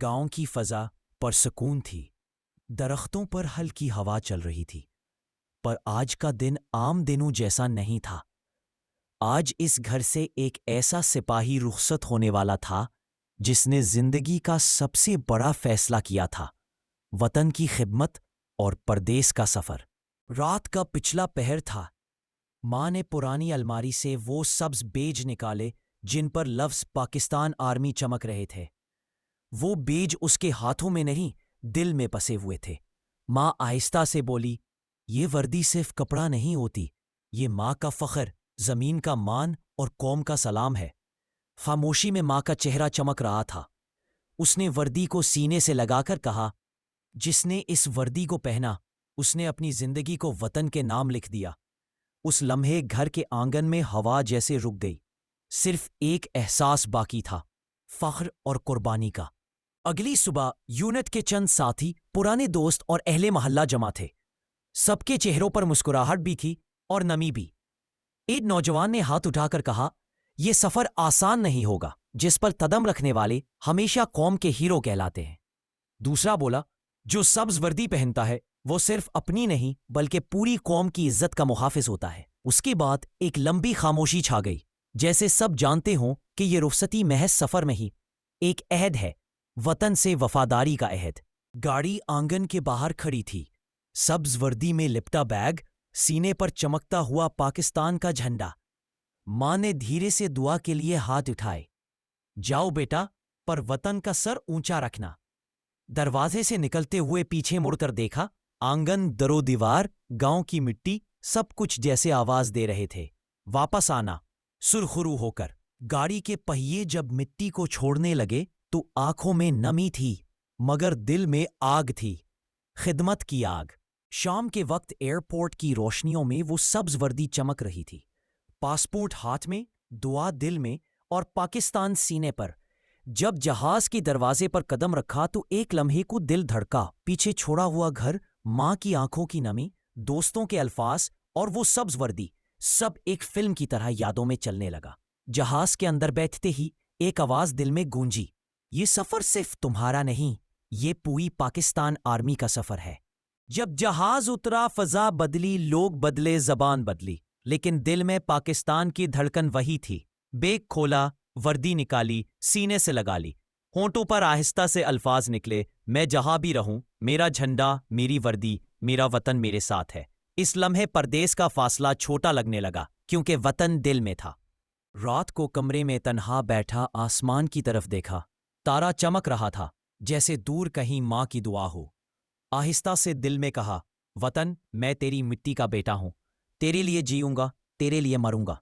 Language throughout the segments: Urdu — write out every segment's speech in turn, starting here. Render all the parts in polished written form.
گاؤں کی فضا پرسکون تھی۔ درختوں پر ہلکی ہوا چل رہی تھی، پر آج کا دن عام دنوں جیسا نہیں تھا۔ آج اس گھر سے ایک ایسا سپاہی رخصت ہونے والا تھا جس نے زندگی کا سب سے بڑا فیصلہ کیا تھا، وطن کی خدمت اور پردیس کا سفر۔ رات کا پچھلا پہر تھا۔ ماں نے پرانی الماری سے وہ سبز بیج نکالے جن پر لفظ پاکستان آرمی چمک رہے تھے۔ وہ بیج اس کے ہاتھوں میں نہیں، دل میں پسے ہوئے تھے۔ ماں آہستہ سے بولی، یہ وردی صرف کپڑا نہیں ہوتی، یہ ماں کا فخر، زمین کا مان اور قوم کا سلام ہے۔ خاموشی میں ماں کا چہرہ چمک رہا تھا۔ اس نے وردی کو سینے سے لگا کر کہا، جس نے اس وردی کو پہنا اس نے اپنی زندگی کو وطن کے نام لکھ دیا۔ اس لمحے گھر کے آنگن میں ہوا جیسے رک گئی۔ صرف ایک احساس باقی تھا، فخر اور قربانی کا۔ اگلی صبح یونٹ کے چند ساتھی، پرانے دوست اور اہل محلہ جمع تھے۔ سب کے چہروں پر مسکراہٹ بھی تھی اور نمی بھی۔ ایک نوجوان نے ہاتھ اٹھا کر کہا، یہ سفر آسان نہیں ہوگا، جس پر قدم رکھنے والے ہمیشہ قوم کے ہیرو کہلاتے ہیں۔ دوسرا بولا، جو سبز وردی پہنتا ہے وہ صرف اپنی نہیں بلکہ پوری قوم کی عزت کا محافظ ہوتا ہے۔ اس کے بعد ایک لمبی خاموشی چھا گئی، جیسے سب جانتے ہوں کہ یہ رخصتی محض سفر میں ہی ایک عہد ہے، وطن سے وفاداری کا عہد۔ گاڑی آنگن کے باہر کھڑی تھی، سبز وردی میں لپٹا بیگ، سینے پر چمکتا ہوا پاکستان کا جھنڈا۔ ماں نے دھیرے سے دعا کے لیے ہاتھ اٹھائے۔ جاؤ بیٹا، پر وطن کا سر اونچا رکھنا۔ دروازے سے نکلتے ہوئے پیچھے مڑ کر دیکھا، آنگن، در و دیوار، گاؤں کی مٹی، سب کچھ جیسے آواز دے رہے تھے، واپس آنا۔ سرخرو ہو کر گاڑی کے پہیے جب مٹی کو چھوڑنے لگے تو آنکھوں میں نمی تھی، مگر دل میں آگ تھی، خدمت کی آگ۔ شام کے وقت ایئرپورٹ کی روشنیوں میں وہ سبز وردی چمک رہی تھی، پاسپورٹ ہاتھ میں، دعا دل میں اور پاکستان سینے پر۔ جب جہاز کے دروازے پر قدم رکھا تو ایک لمحے کو دل دھڑکا۔ پیچھے چھوڑا ہوا گھر، ماں کی آنکھوں کی نمی، دوستوں کے الفاظ اور وہ سبز وردی، سب ایک فلم کی طرح یادوں میں چلنے لگا۔ جہاز کے اندر بیٹھتے ہی ایک آواز دل میں گونجی، یہ سفر صرف تمہارا نہیں، یہ پوری پاکستان آرمی کا سفر ہے۔ جب جہاز اترا، فضا بدلی، لوگ بدلے، زبان بدلی، لیکن دل میں پاکستان کی دھڑکن وہی تھی۔ بیگ کھولا، وردی نکالی، سینے سے لگا لی، ہونٹوں پر آہستہ سے الفاظ نکلے، میں جہاں بھی رہوں، میرا جھنڈا، میری وردی، میرا وطن میرے ساتھ ہے۔ اس لمحے پردیس کا فاصلہ چھوٹا لگنے لگا، کیونکہ وطن دل میں تھا۔ رات کو کمرے میں تنہا بیٹھا آسمان کی طرف دیکھا، تارا چمک رہا تھا، جیسے دور کہیں ماں کی دعا ہو۔ آہستہ سے دل میں کہا، وطن، میں تیری مٹی کا بیٹا ہوں، تیرے لیے جیوں گا، تیرے لیے مروں گا،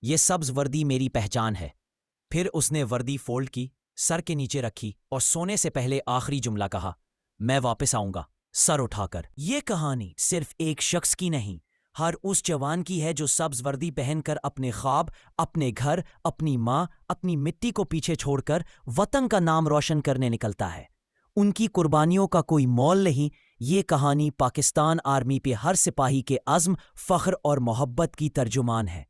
یہ سبز وردی میری پہچان ہے۔ پھر اس نے وردی فولڈ کی، سر کے نیچے رکھی اور سونے سے پہلے آخری جملہ کہا، میں واپس آؤں گا، سر اٹھا کر۔ یہ کہانی صرف ایک شخص کی نہیں، ہر اس جوان کی ہے جو سبز وردی پہن کر اپنے خواب، اپنے گھر، اپنی ماں، اپنی مٹی کو پیچھے چھوڑ کر وطن کا نام روشن کرنے نکلتا ہے۔ ان کی قربانیوں کا کوئی مول نہیں۔ یہ کہانی پاکستان آرمی پہ ہر سپاہی کے عزم، فخر اور محبت کی ترجمان ہے۔